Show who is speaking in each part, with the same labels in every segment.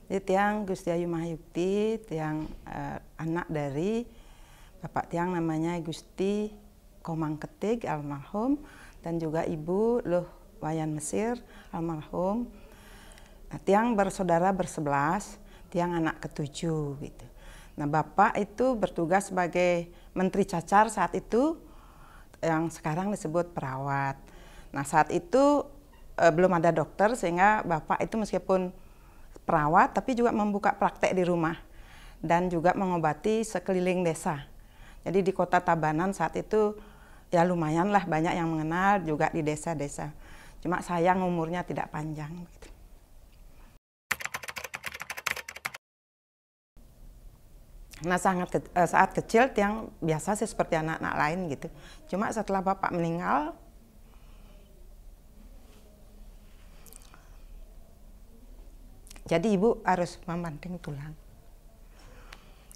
Speaker 1: Jadi tiang Gusti Ayu Mahayukti, tiang anak dari Bapak tiang namanya Gusti Komang Ketik almarhum, dan juga Ibu Luh Wayan Mesir almarhum. Nah, tiang bersaudara bersebelas, tiang anak ketujuh gitu. Nah, Bapak itu bertugas sebagai Menteri Cacar saat itu, yang sekarang disebut perawat. Nah, saat itu belum ada dokter, sehingga Bapak itu meskipun perawat tapi juga membuka praktek di rumah dan juga mengobati sekeliling desa. Jadi di Kota Tabanan saat itu ya lumayan lah banyak yang mengenal juga di desa-desa. Cuma sayang umurnya tidak panjang gitu. Nah, saat kecil tiang biasa sih seperti anak-anak lain gitu. Cuma setelah Bapak meninggal, jadi Ibu harus membanting tulang.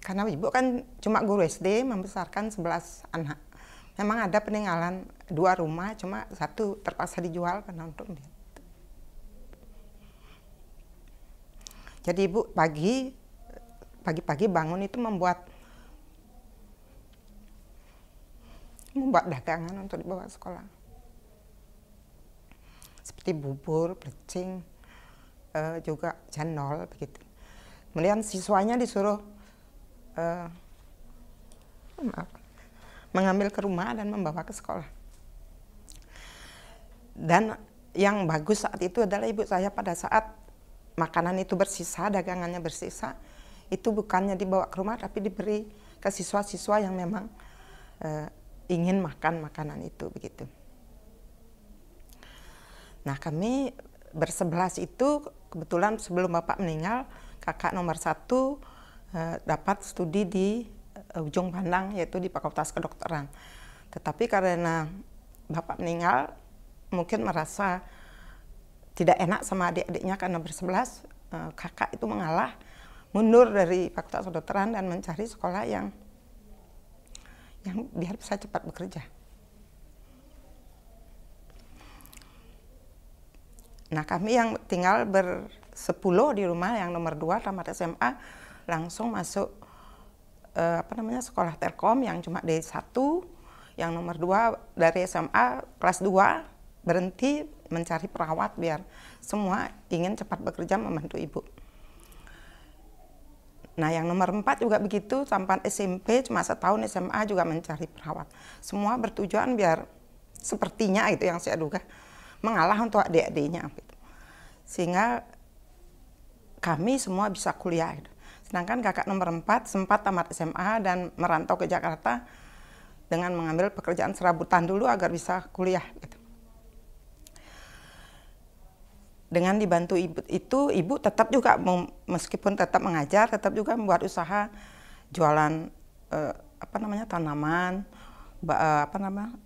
Speaker 1: Karena Ibu kan cuma guru SD membesarkan 11 anak. Memang ada peninggalan 2 rumah, cuma 1 terpaksa dijual karena untuk dia. Jadi Ibu pagi-pagi bangun itu membuat dagangan untuk dibawa ke sekolah. Seperti bubur, plecing, juga cendol begitu. Kemudian siswanya disuruh mengambil ke rumah dan membawa ke sekolah. Dan yang bagus saat itu adalah ibu saya pada saat makanan itu bersisa, dagangannya bersisa, itu bukannya dibawa ke rumah tapi diberi ke siswa-siswa yang memang ingin makan makanan itu begitu. Nah, kami bersebelas itu kebetulan sebelum Bapak meninggal, kakak nomor 1 dapat studi di Ujung Pandang, yaitu di Fakultas Kedokteran. Tetapi karena Bapak meninggal, mungkin merasa tidak enak sama adik-adiknya karena bersebelas, kakak itu mengalah, mundur dari Fakultas Kedokteran dan mencari sekolah yang biar bisa cepat bekerja. Nah, kami yang tinggal bersepuluh di rumah, yang nomor 2 tamat SMA, langsung masuk sekolah Telkom yang cuma D1, yang nomor 2 dari SMA kelas 2 berhenti mencari perawat biar semua ingin cepat bekerja membantu ibu. Nah, yang nomor 4 juga begitu, sampai SMP cuma setahun SMA juga mencari perawat. Semua bertujuan biar sepertinya itu yang saya duga mengalah untuk adik-adiknya gitu. Sehingga kami semua bisa kuliah gitu. Sedangkan kakak nomor 4 sempat tamat SMA dan merantau ke Jakarta dengan mengambil pekerjaan serabutan dulu agar bisa kuliah gitu. Dengan dibantu ibu itu, ibu tetap juga meskipun tetap mengajar, tetap juga membuat usaha jualan tanaman,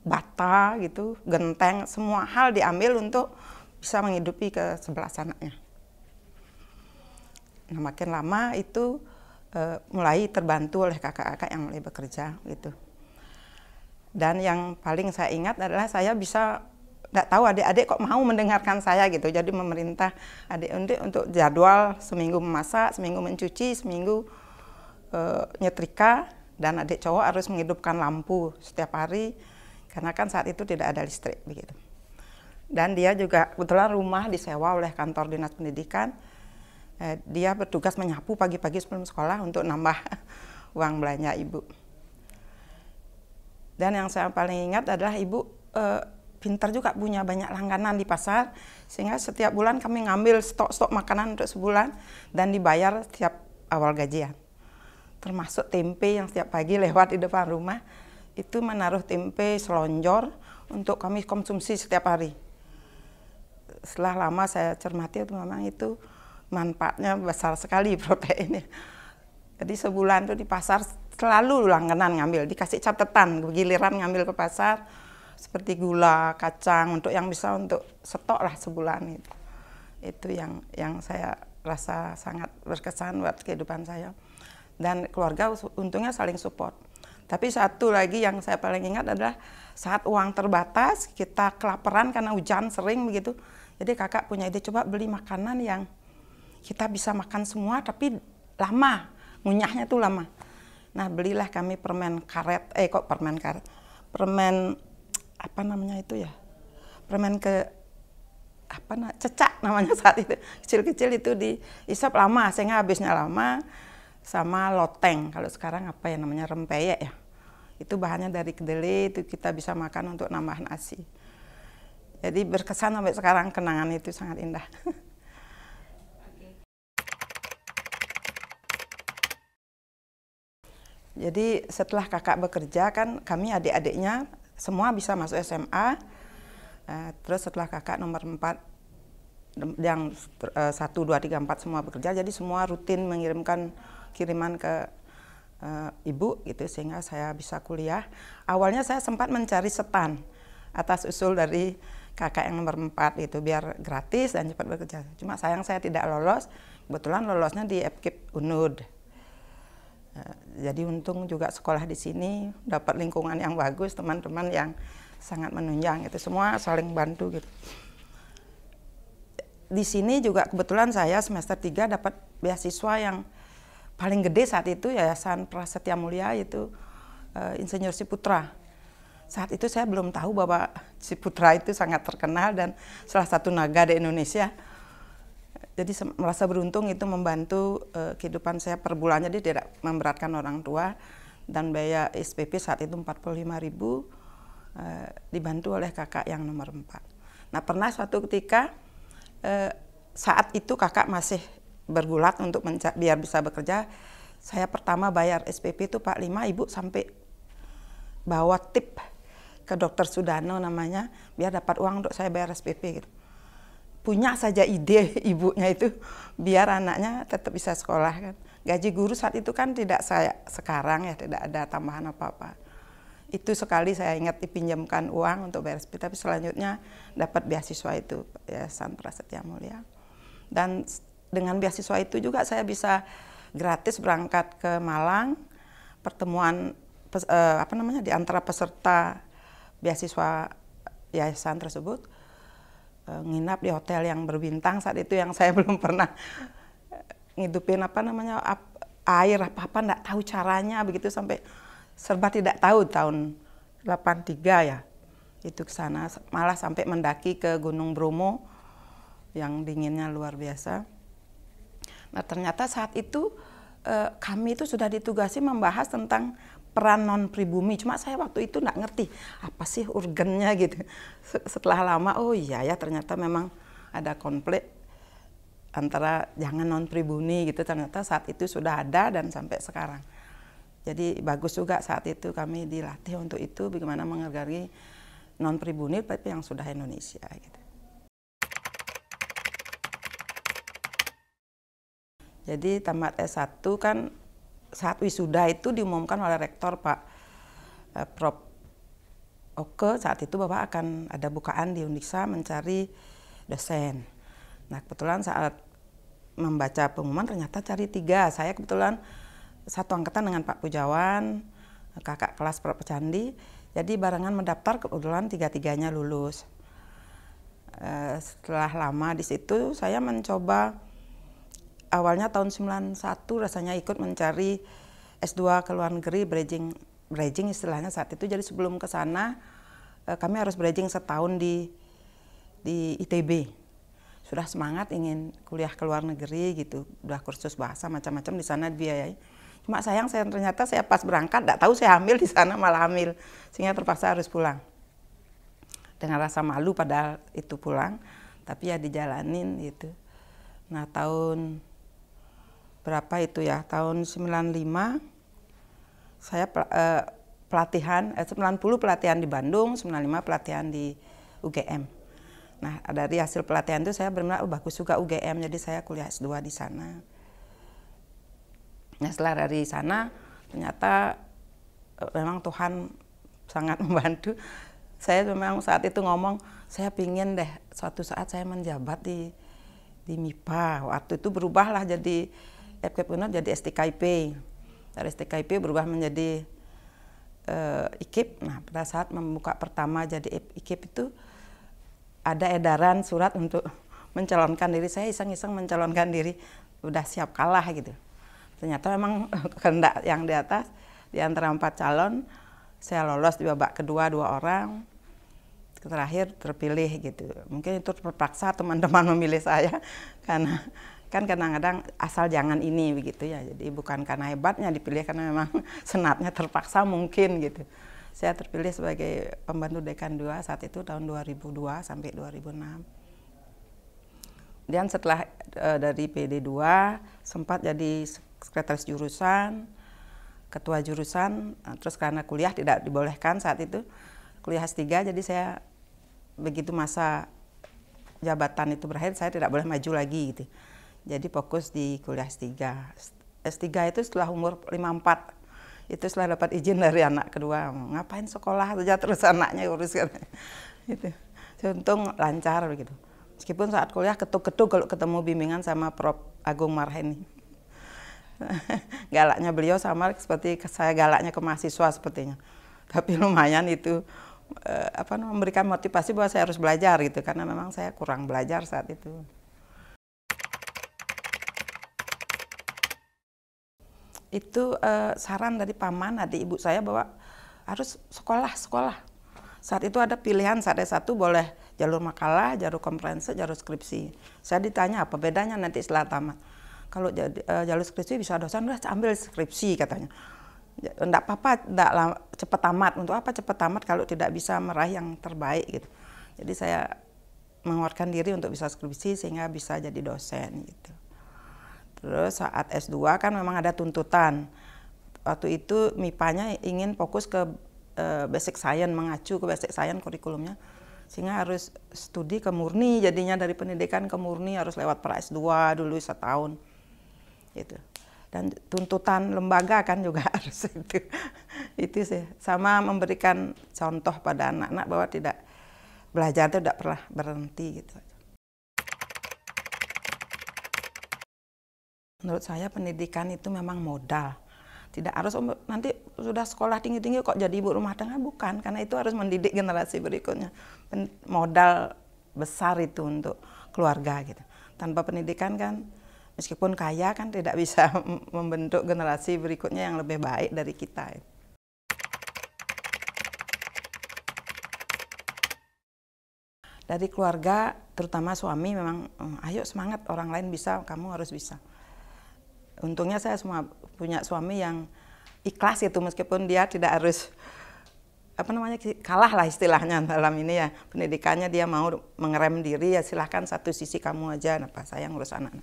Speaker 1: bata gitu, genteng, semua hal diambil untuk bisa menghidupi ke 11 anaknya. Nah, makin lama itu mulai terbantu oleh kakak-kakak yang mulai bekerja gitu. Dan yang paling saya ingat adalah saya bisa, nggak tahu adik-adik kok mau mendengarkan saya gitu. Jadi memerintah adik-adik untuk jadwal seminggu memasak, seminggu mencuci, seminggu nyetrika, dan adik cowok harus menghidupkan lampu setiap hari karena kan saat itu tidak ada listrik begitu. Dan dia juga kebetulan rumah disewa oleh kantor dinas pendidikan. Dia bertugas menyapu pagi-pagi sebelum sekolah untuk nambah uang belanja ibu. Dan yang saya paling ingat adalah ibu pintar juga, punya banyak langganan di pasar, sehingga setiap bulan kami ngambil stok makanan untuk sebulan dan dibayar setiap awal gajian. Termasuk tempe yang setiap pagi lewat di depan rumah, itu menaruh tempe selonjor untuk kami konsumsi setiap hari. Setelah lama saya cermati, memang itu manfaatnya besar sekali proteinnya. Jadi sebulan tuh di pasar selalu langganan ngambil, dikasih catatan, giliran ngambil ke pasar, seperti gula, kacang, untuk yang bisa untuk stok lah sebulan itu. Itu yang saya rasa sangat berkesan buat kehidupan saya. Dan keluarga untungnya saling support. Tapi satu lagi yang saya paling ingat adalah saat uang terbatas, kita kelaparan karena hujan sering begitu. Jadi kakak punya ide, coba beli makanan yang kita bisa makan semua tapi lama, ngunyahnya tuh lama. Nah belilah kami permen karet, permen apa namanya itu ya, permen cecak namanya saat itu, kecil-kecil itu diisap lama sehingga habisnya lama, sama loteng, kalau sekarang apa ya namanya, rempeyek ya, itu bahannya dari kedelai, itu kita bisa makan untuk nambah nasi. Jadi berkesan sampai sekarang, kenangan itu sangat indah. Jadi setelah kakak bekerja kan kami adik-adiknya semua bisa masuk SMA. Terus setelah kakak nomor 4 yang 1, 2, 3, 4 semua bekerja, jadi semua rutin mengirimkan kiriman ke ibu gitu sehingga saya bisa kuliah. Awalnya saya sempat mencari setan atas usul dari kakak yang nomor 4 itu biar gratis dan cepat bekerja. Cuma sayang saya tidak lolos. Kebetulan lolosnya di FKIP UNUD. Jadi untung juga sekolah di sini dapat lingkungan yang bagus, teman-teman yang sangat menunjang, itu semua saling bantu gitu. Di sini juga kebetulan saya semester 3 dapat beasiswa yang paling gede saat itu, Yayasan Prasetya Mulia, itu Insinyur Ciputra. Saat itu saya belum tahu bahwa Ciputra itu sangat terkenal dan salah satu naga di Indonesia. Jadi merasa beruntung itu membantu kehidupan saya per bulan, jadi tidak memberatkan orang tua. Dan biaya SPP saat itu 45.000, dibantu oleh kakak yang nomor 4. Nah pernah suatu ketika, saat itu kakak masih bergulat untuk biar bisa bekerja, saya pertama bayar SPP itu 45, ibu sampai bawa tip ke dokter Sudano namanya, biar dapat uang untuk saya bayar SPP gitu. Punya saja ide ibunya itu biar anaknya tetap bisa sekolah kan. Gaji guru saat itu kan tidak saya sekarang ya, tidak ada tambahan apa-apa. Itu sekali saya ingat dipinjamkan uang untuk bayar SPP, tapi selanjutnya dapat beasiswa itu, Yayasan Prasetya Mulia. Dan dengan beasiswa itu juga saya bisa gratis berangkat ke Malang, pertemuan di antara peserta beasiswa yayasan tersebut, nginap di hotel yang berbintang saat itu yang saya belum pernah ngidupin air apa-apa, enggak tahu caranya begitu, sampai serba tidak tahu tahun 83 ya. Itu ke sana malah sampai mendaki ke Gunung Bromo yang dinginnya luar biasa. Nah, ternyata saat itu kami itu sudah ditugasi membahas tentang peran non pribumi, cuma saya waktu itu nggak ngerti apa sih urgennya gitu. Setelah lama, oh iya ya ternyata memang ada konflik antara jangan non pribumi gitu, ternyata saat itu sudah ada dan sampai sekarang. Jadi bagus juga saat itu kami dilatih untuk itu, bagaimana menghargai non pribumi tapi yang sudah Indonesia gitu. Jadi tamat S1 kan saat wisuda itu diumumkan oleh rektor Pak Prof. Oke, saat itu Bapak akan ada bukaan di Undiksa mencari dosen. Nah kebetulan saat membaca pengumuman ternyata cari 3. Saya kebetulan satu angkatan dengan Pak Pujawan, kakak kelas Prof. Candi. Jadi barengan mendaftar, kebetulan 3-3-nya lulus. Setelah lama di situ saya mencoba. Awalnya tahun 91 rasanya ikut mencari S2 ke luar negeri, bridging istilahnya saat itu. Jadi sebelum ke sana kami harus bridging setahun di ITB. Sudah semangat ingin kuliah ke luar negeri gitu, udah kursus bahasa macam-macam di sana dibiayai. Cuma sayang ternyata saya pas berangkat enggak tahu saya hamil di sana, malah hamil sehingga terpaksa harus pulang. Dengan rasa malu padahal itu pulang, tapi ya dijalanin gitu. Nah tahun berapa itu ya, tahun 95 saya pelatihan, 90 pelatihan di Bandung, 95 pelatihan di UGM. Nah dari hasil pelatihan itu saya benar-benar bagus juga UGM, jadi saya kuliah S2 di sana. Nah setelah dari sana ternyata memang Tuhan sangat membantu. Saya memang saat itu ngomong, saya pingin deh suatu saat saya menjabat di MIPA. Waktu itu berubahlah jadi FKIP UNUD jadi STKIP. Dari STKIP berubah menjadi IKIP. Nah, pada saat membuka pertama jadi IKIP itu ada edaran surat untuk mencalonkan diri, saya iseng-iseng mencalonkan diri, udah siap kalah gitu. Ternyata memang kehendak yang di atas, di antara 4 calon, saya lolos di babak kedua 2 orang, terakhir terpilih gitu. Mungkin itu terpaksa teman-teman memilih saya, karena kan kadang-kadang asal jangan ini begitu ya. Jadi bukan karena hebatnya dipilih, karena memang senatnya terpaksa mungkin gitu. Saya terpilih sebagai pembantu dekan 2 saat itu tahun 2002 sampai 2006. Dan setelah dari PD2 sempat jadi sekretaris jurusan, ketua jurusan, terus karena kuliah tidak dibolehkan saat itu, kuliah S3, jadi saya begitu masa jabatan itu berakhir, saya tidak boleh maju lagi gitu. Jadi fokus di kuliah S3. S3 itu setelah umur 54, itu setelah dapat izin dari anak kedua, ngapain sekolah saja terus anaknya uruskan. Gitu. Untung lancar begitu. Meskipun saat kuliah ketuk-ketuk kalau ketemu bimbingan sama Prof. Agung Marheni. Galaknya beliau sama seperti saya galaknya ke mahasiswa sepertinya. Tapi lumayan itu memberikan motivasi bahwa saya harus belajar gitu, karena memang saya kurang belajar saat itu. Itu saran dari paman, adik ibu saya bahwa harus sekolah. Saat itu ada pilihan, saat S1 boleh jalur makalah, jalur komprehensif, jalur skripsi. Saya ditanya apa bedanya nanti setelah tamat. Kalau jalur skripsi bisa dosen, udah ambil skripsi katanya. Enggak apa-apa, enggak cepat tamat. Untuk apa cepat tamat kalau tidak bisa meraih yang terbaik gitu. Jadi saya menguatkan diri untuk bisa skripsi sehingga bisa jadi dosen gitu. Terus saat S2 kan memang ada tuntutan. Waktu itu MIPA-nya ingin fokus ke basic science, mengacu ke basic science kurikulumnya. Sehingga harus studi ke murni, jadinya dari pendidikan ke murni harus lewat pra S2 dulu 1 tahun. Gitu. Dan tuntutan lembaga kan juga harus itu. Itu sih, sama memberikan contoh pada anak-anak bahwa tidak belajar itu tidak pernah berhenti gitu. Menurut saya pendidikan itu memang modal. Tidak harus nanti sudah sekolah tinggi-tinggi kok jadi ibu rumah tangga, bukan. Karena itu harus mendidik generasi berikutnya. Modal besar itu untuk keluarga gitu. Tanpa pendidikan kan meskipun kaya kan tidak bisa membentuk generasi berikutnya yang lebih baik dari kita. Dari keluarga, terutama suami memang, ayo semangat, orang lain bisa, kamu harus bisa. Untungnya saya punya suami yang ikhlas itu, meskipun dia tidak harus kalah lah istilahnya dalam ini ya pendidikannya, dia mau mengerem diri, ya silahkan satu sisi kamu aja, saya ngurus anak.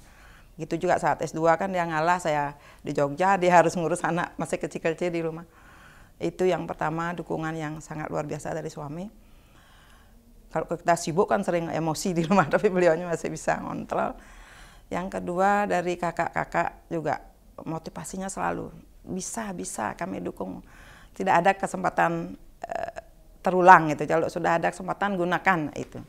Speaker 1: Gitu juga saat S2 kan dia ngalah, saya di Jogja, dia harus ngurus anak masih kecil-kecil di rumah. Itu yang pertama, dukungan yang sangat luar biasa dari suami. Kalau kita sibuk kan sering emosi di rumah, tapi beliaunya masih bisa ngontrol. Yang kedua dari kakak-kakak juga motivasinya selalu bisa kami dukung. Tidak ada kesempatan terulang gitu. Kalau sudah ada kesempatan gunakan itu.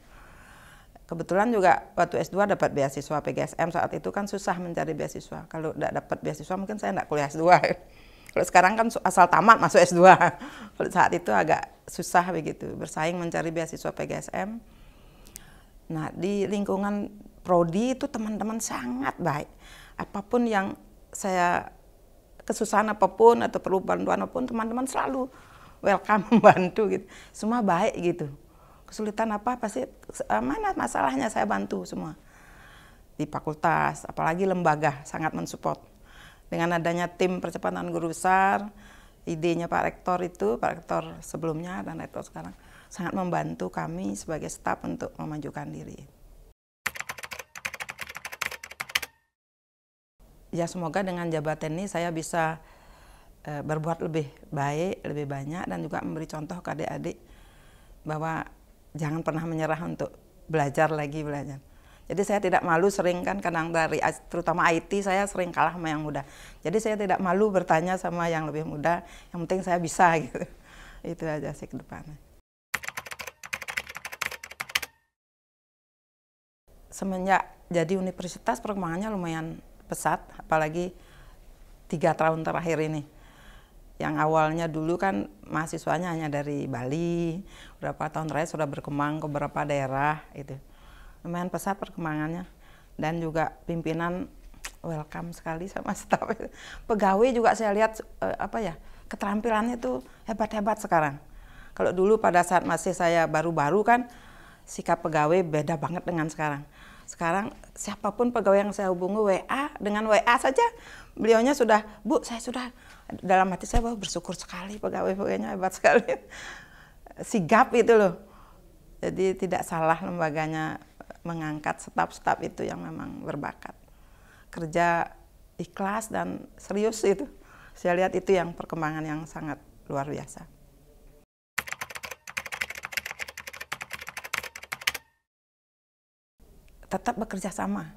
Speaker 1: Kebetulan juga waktu S2 dapat beasiswa PGSM, saat itu kan susah mencari beasiswa. Kalau tidak dapat beasiswa mungkin saya tidak kuliah S2. Kalau sekarang kan asal tamat masuk S2. Kalau saat itu agak susah begitu, bersaing mencari beasiswa PGSM. Nah, di lingkungan prodi itu teman-teman sangat baik. Apapun yang saya kesusahan apapun atau perlu bantuan apapun, teman-teman selalu welcome, membantu gitu. Semua baik gitu. Kesulitan apa pasti mana masalahnya saya bantu semua. Di fakultas, apalagi lembaga sangat mensupport. Dengan adanya tim percepatan guru besar, idenya Pak Rektor sebelumnya dan Rektor sekarang sangat membantu kami sebagai staf untuk memajukan diri. Ya semoga dengan jabatan ini saya bisa berbuat lebih baik, lebih banyak, dan juga memberi contoh ke adik-adik bahwa jangan pernah menyerah untuk belajar. Jadi saya tidak malu, sering kan kadang dari terutama IT saya sering kalah sama yang muda. Jadi saya tidak malu bertanya sama yang lebih muda, yang penting saya bisa gitu. Itu aja sih ke depannya. Semenjak jadi universitas perkembangannya lumayan pesat, apalagi 3 tahun terakhir ini. Yang awalnya dulu kan mahasiswanya hanya dari Bali, beberapa tahun terakhir sudah berkembang ke beberapa daerah itu. lumayan pesat perkembangannya. Dan juga pimpinan welcome sekali sama staf. Pegawai juga saya lihat keterampilannya itu hebat-hebat sekarang. Kalau dulu pada saat masih saya baru-baru kan sikap pegawai beda banget dengan sekarang. Sekarang siapapun pegawai yang saya hubungi WA, dengan WA saja beliaunya sudah, Bu, saya sudah, dalam hati saya bersyukur sekali pegawai-pegawainya hebat sekali. Sigap itu loh. Jadi tidak salah lembaganya mengangkat staf-staf itu yang memang berbakat. Kerja ikhlas dan serius itu. Saya lihat itu yang perkembangan yang sangat luar biasa. Tetap bekerja sama,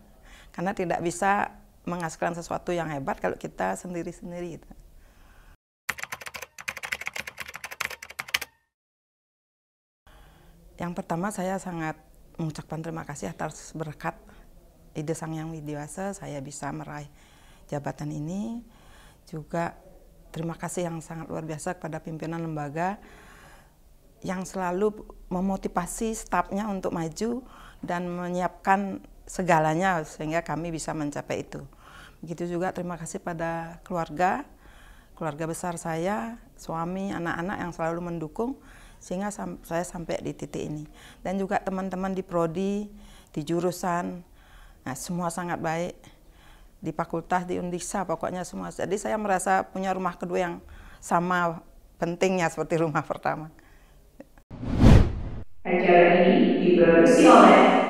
Speaker 1: karena tidak bisa menghasilkan sesuatu yang hebat kalau kita sendiri-sendiri. Yang pertama, saya sangat mengucapkan terima kasih atas berkat ide Sang Hyang Widiwasa saya bisa meraih jabatan ini. Juga terima kasih yang sangat luar biasa kepada pimpinan lembaga yang selalu memotivasi stafnya untuk maju dan menyiapkan segalanya sehingga kami bisa mencapai itu. Begitu juga terima kasih pada keluarga besar saya, suami, anak-anak yang selalu mendukung sehingga saya sampai di titik ini. Dan juga teman-teman di prodi, di jurusan, nah, semua sangat baik. Di fakultas, di Undiksa, pokoknya semua. Jadi saya merasa punya rumah kedua yang sama pentingnya seperti rumah pertama.
Speaker 2: Acara ini diproduksi oleh